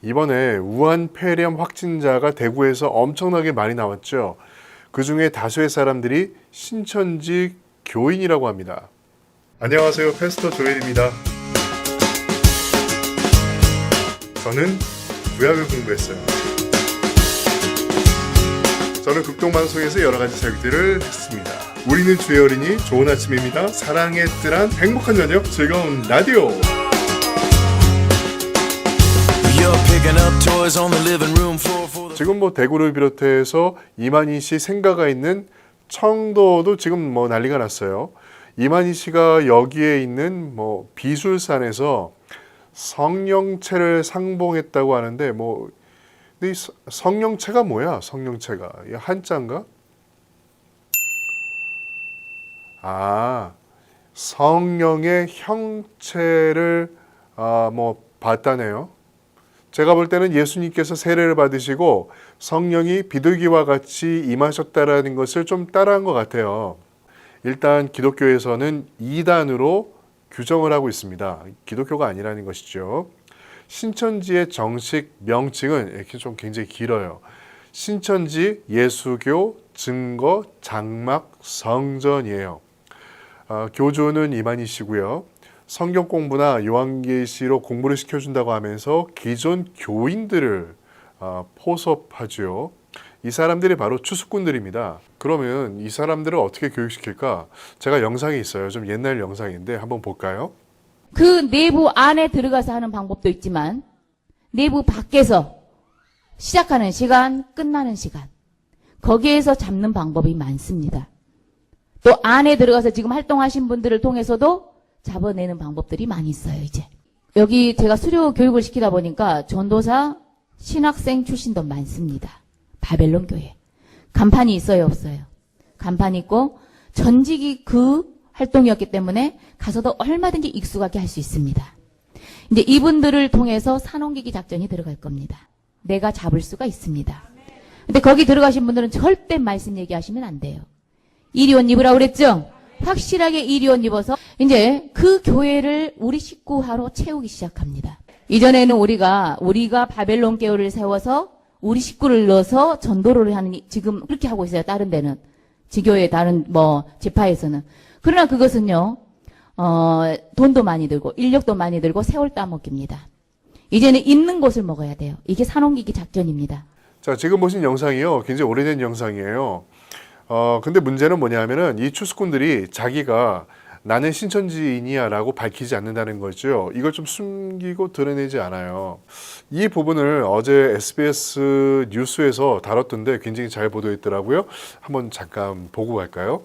이번에 우한 폐렴 확진자가 대구에서 엄청나게 많이 나왔죠. 그중에 다수의 사람들이 신천지 교인이라고 합니다. 안녕하세요. 패스터 조엘입니다. 저는 구약을 공부했어요. 저는 극동방송에서 여러 가지 사역들을 했습니다. 우리는 주의 어린이 좋은 아침입니다. 사랑의 뜰한 행복한 저녁 즐거운 라디오. 지금 대구를 비롯해서 이만희 씨 생가가 있는 청도도 지금 난리가 났어요. 이만희 씨가 여기에 있는 비술산에서 성령체를 상봉했다고 하는데 근데 이 성령체가 뭐야? 성령체가 한자인가? 성령의 형체를 봤다네요. 제가 볼 때는 예수님께서 세례를 받으시고 성령이 비둘기와 같이 임하셨다라는 것을 좀 따라한 것 같아요. 일단 기독교에서는 이단으로 규정을 하고 있습니다. 기독교가 아니라는 것이죠. 신천지의 정식 명칭은 이렇게 좀 굉장히 길어요. 신천지 예수교 증거 장막 성전이에요. 교주는 이만희 씨고요. 성경 공부나 요한계시로 공부를 시켜준다고 하면서 기존 교인들을 포섭하죠. 이 사람들이 바로 추수꾼들입니다. 그러면 이 사람들을 어떻게 교육시킬까? 제가 영상이 있어요. 좀 옛날 영상인데 한번 볼까요? 그 내부 안에 들어가서 하는 방법도 있지만 내부 밖에서 시작하는 시간, 끝나는 시간 거기에서 잡는 방법이 많습니다. 또 안에 들어가서 지금 활동하신 분들을 통해서도 잡아내는 방법들이 많이 있어요. 이제 여기 제가 수료 교육을 시키다 보니까 전도사 신학생 출신도 많습니다. 바벨론 교회 간판이 있어요, 없어요? 간판이 있고 전직이 그 활동이었기 때문에 가서도 얼마든지 익숙하게 할 수 있습니다. 이제 이분들을 통해서 산옮기기 작전이 들어갈 겁니다. 내가 잡을 수가 있습니다. 근데 거기 들어가신 분들은 절대 말씀 얘기하시면 안 돼요. 이리 옷 입으라고 그랬죠? 확실하게 이리 옷 입어서 이제 그 교회를 우리 식구화로 채우기 시작합니다. 이전에는 우리가 바벨론 교회를 세워서 우리 식구를 넣어서 전도를 하는 지금 그렇게 하고 있어요. 다른 데는 지교회 다른 지파에서는. 그러나 그것은요 돈도 많이 들고 인력도 많이 들고 세월 따먹깁니다. 이제는 있는 곳을 먹어야 돼요. 이게 산옮기기 작전입니다. 자, 지금 보신 영상이요 굉장히 오래된 영상이에요. 근데 문제는 뭐냐면은 이 추수꾼들이 자기가 나는 신천지인이야 라고 밝히지 않는다는 거죠. 이걸 좀 숨기고 드러내지 않아요. 이 부분을 어제 SBS 뉴스에서 다뤘던데 굉장히 잘 보도했더라고요. 한번 잠깐 보고 갈까요?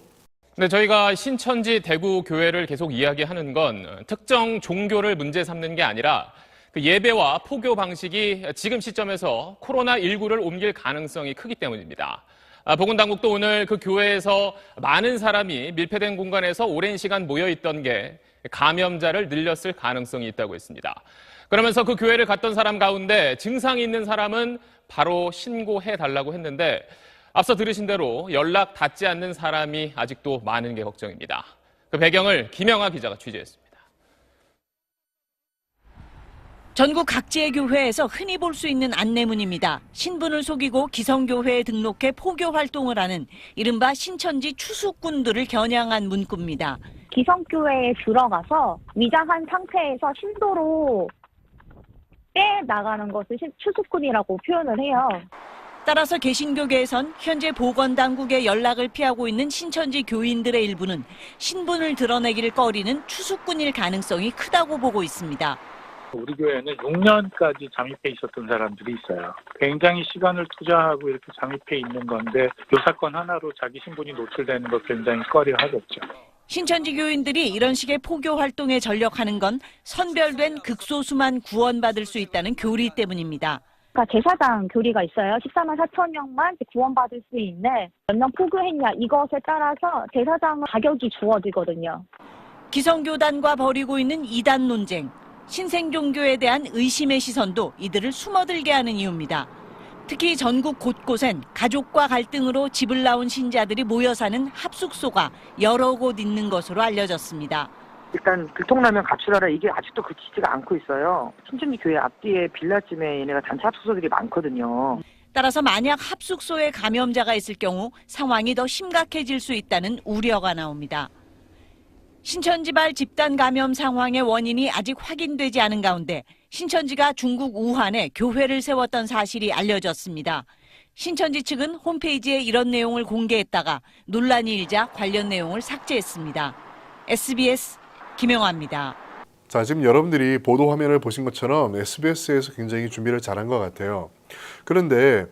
네, 저희가 신천지 대구 교회를 계속 이야기하는 건 특정 종교를 문제 삼는 게 아니라 그 예배와 포교 방식이 지금 시점에서 코로나19를 옮길 가능성이 크기 때문입니다. 보건당국도 오늘 그 교회에서 많은 사람이 밀폐된 공간에서 오랜 시간 모여있던 게 감염자를 늘렸을 가능성이 있다고 했습니다. 그러면서 그 교회를 갔던 사람 가운데 증상이 있는 사람은 바로 신고해달라고 했는데 앞서 들으신 대로 연락 닿지 않는 사람이 아직도 많은 게 걱정입니다. 그 배경을 김영하 기자가 취재했습니다. 전국 각지의 교회에서 흔히 볼 수 있는 안내문입니다. 신분을 속이고 기성교회에 등록해 포교 활동을 하는 이른바 신천지 추수꾼들을 겨냥한 문구입니다. 기성교회에 들어가서 위장한 상태에서 신도로 빼나가는 것을 추수꾼이라고 표현을 해요. 따라서 개신교계에선 현재 보건당국의 연락을 피하고 있는 신천지 교인들의 일부는 신분을 드러내기를 꺼리는 추수꾼일 가능성이 크다고 보고 있습니다. 우리 교회는 6년까지 잠입해 있었던 사람들이 있어요. 굉장히 시간을 투자하고 이렇게 잠입해 있는 건데 이 사건 하나로 자기 신분이 노출되는 거 굉장히 꺼려하겠죠. 신천지 교인들이 이런 식의 포교 활동에 전력하는 건 선별된 극소수만 구원받을 수 있다는 교리 때문입니다. 그러니까 제사장 교리가 있어요. 14만 4천 명만 구원받을 수 있는 몇 명 포교했냐 이것에 따라서 제사장은 자격이 주어지거든요. 기성교단과 벌이고 있는 이단 논쟁. 신생종교에 대한 의심의 시선도 이들을 숨어들게 하는 이유입니다. 특히 전국 곳곳엔 가족과 갈등으로 집을 나온 신자들이 모여 사는 합숙소가 여러 곳 있는 것으로 알려졌습니다. 일단 들통나면 가출하라 이게 아직도 그치지가 않고 있어요. 신천지 교회 앞뒤에 빌라쯤에 얘네가 단체 합숙소들이 많거든요. 따라서 만약 합숙소에 감염자가 있을 경우 상황이 더 심각해질 수 있다는 우려가 나옵니다. 신천지발 집단 감염 상황의 원인이 아직 확인되지 않은 가운데 신천지가 중국 우한에 교회를 세웠던 사실이 알려졌습니다. 신천지 측은 홈페이지에 이런 내용을 공개했다가 논란이 일자 관련 내용을 삭제했습니다. SBS 김영아입니다. 자, 지금 여러분들이 보도 화면을 보신 것처럼 SBS에서 굉장히 준비를 잘한 것 같아요. 그런데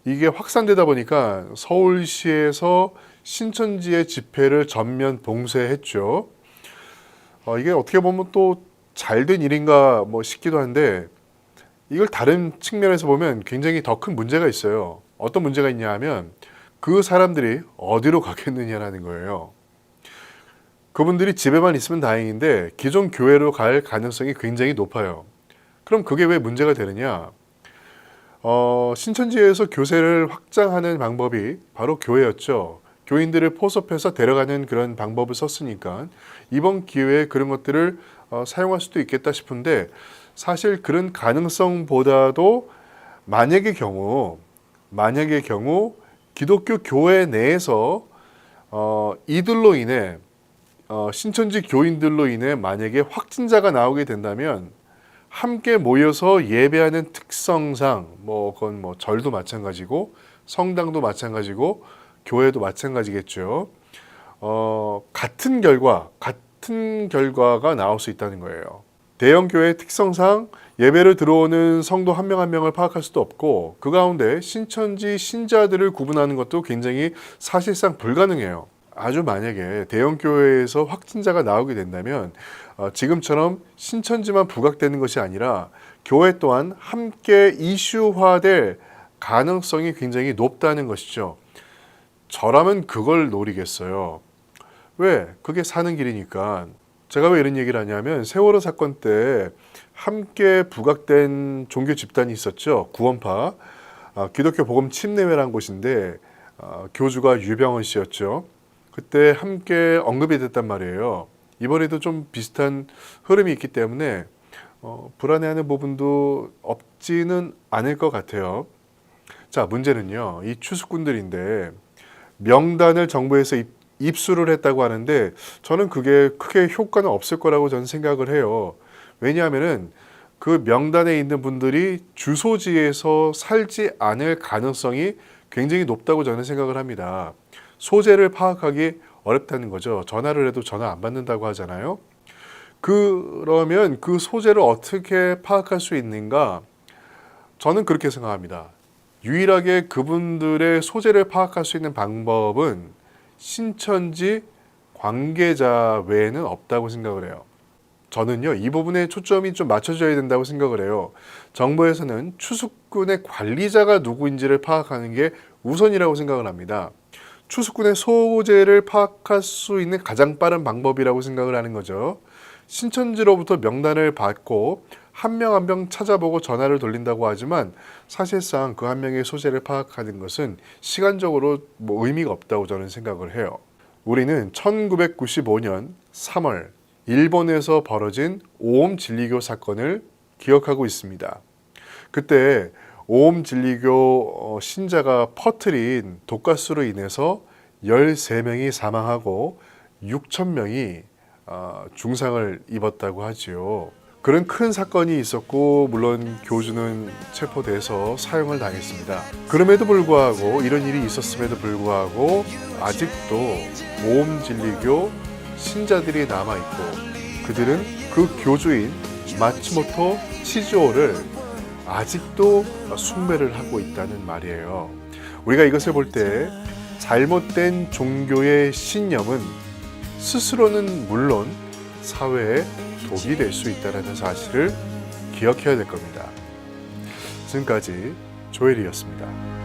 이게 확산되다 보니까 서울시에서 신천지의 집회를 전면 봉쇄했죠. 이게 어떻게 보면 또 잘된 일인가 싶기도 한데 이걸 다른 측면에서 보면 굉장히 더 큰 문제가 있어요. 어떤 문제가 있냐 하면 그 사람들이 어디로 가겠느냐라는 거예요. 그분들이 집에만 있으면 다행인데 기존 교회로 갈 가능성이 굉장히 높아요. 그럼 그게 왜 문제가 되느냐? 신천지에서 교세를 확장하는 방법이 바로 교회였죠. 교인들을 포섭해서 데려가는 그런 방법을 썼으니까 이번 기회에 그런 것들을 사용할 수도 있겠다 싶은데 사실 그런 가능성보다도 만약의 경우 기독교 교회 내에서 이들로 인해 신천지 교인들로 인해 만약에 확진자가 나오게 된다면 함께 모여서 예배하는 특성상 그건 절도 마찬가지고 성당도 마찬가지고 교회도 마찬가지겠죠. 같은 결과가 나올 수 있다는 거예요. 대형 교회의 특성상 예배를 들어오는 성도 한 명 한 명을 파악할 수도 없고 그 가운데 신천지 신자들을 구분하는 것도 굉장히 사실상 불가능해요. 아주 만약에 대형 교회에서 확진자가 나오게 된다면 지금처럼 신천지만 부각되는 것이 아니라 교회 또한 함께 이슈화될 가능성이 굉장히 높다는 것이죠. 저라면 그걸 노리겠어요. 왜? 그게 사는 길이니까. 제가 왜 이런 얘기를 하냐면 세월호 사건 때 함께 부각된 종교 집단이 있었죠. 구원파. 기독교 복음 침례회라는 곳인데 교주가 유병헌 씨였죠. 그때 함께 언급이 됐단 말이에요. 이번에도 좀 비슷한 흐름이 있기 때문에 불안해하는 부분도 없지는 않을 것 같아요. 자, 문제는요. 이 추수꾼들인데 명단을 정부에서 입수를 했다고 하는데 저는 그게 크게 효과는 없을 거라고 저는 생각을 해요. 왜냐하면은 그 명단에 있는 분들이 주소지에서 살지 않을 가능성이 굉장히 높다고 저는 생각을 합니다. 소재를 파악하기 어렵다는 거죠. 전화를 해도 전화 안 받는다고 하잖아요. 그러면 그 소재를 어떻게 파악할 수 있는가? 저는 그렇게 생각합니다. 유일하게 그분들의 소재를 파악할 수 있는 방법은 신천지 관계자 외에는 없다고 생각을 해요. 저는요, 이 부분에 초점이 좀 맞춰져야 된다고 생각을 해요. 정부에서는 추수꾼의 관리자가 누구인지를 파악하는 게 우선이라고 생각을 합니다. 추수꾼의 소재를 파악할 수 있는 가장 빠른 방법이라고 생각을 하는 거죠. 신천지로부터 명단을 받고 한 명 한 명 찾아보고 전화를 돌린다고 하지만 사실상 그 한 명의 소재를 파악하는 것은 시간적으로 의미가 없다고 저는 생각을 해요. 우리는 1995년 3월 일본에서 벌어진 오홈 진리교 사건을 기억하고 있습니다. 그때 오홈 진리교 신자가 퍼뜨린 독가스로 인해서 13명이 사망하고 6,000명이 중상을 입었다고 하지요. 그런 큰 사건이 있었고 물론 교주는 체포돼서 사형을 당했습니다. 그럼에도 불구하고 이런 일이 있었음에도 불구하고 아직도 오홈 진리교 신자들이 남아있고 그들은 그 교주인 마츠모토 치즈오를 아직도 숭배를 하고 있다는 말이에요. 우리가 이것을 볼 때 잘못된 종교의 신념은 스스로는 물론 사회에 독이 될 수 있다는 사실을 기억해야 될 겁니다. 지금까지 조엘이었습니다.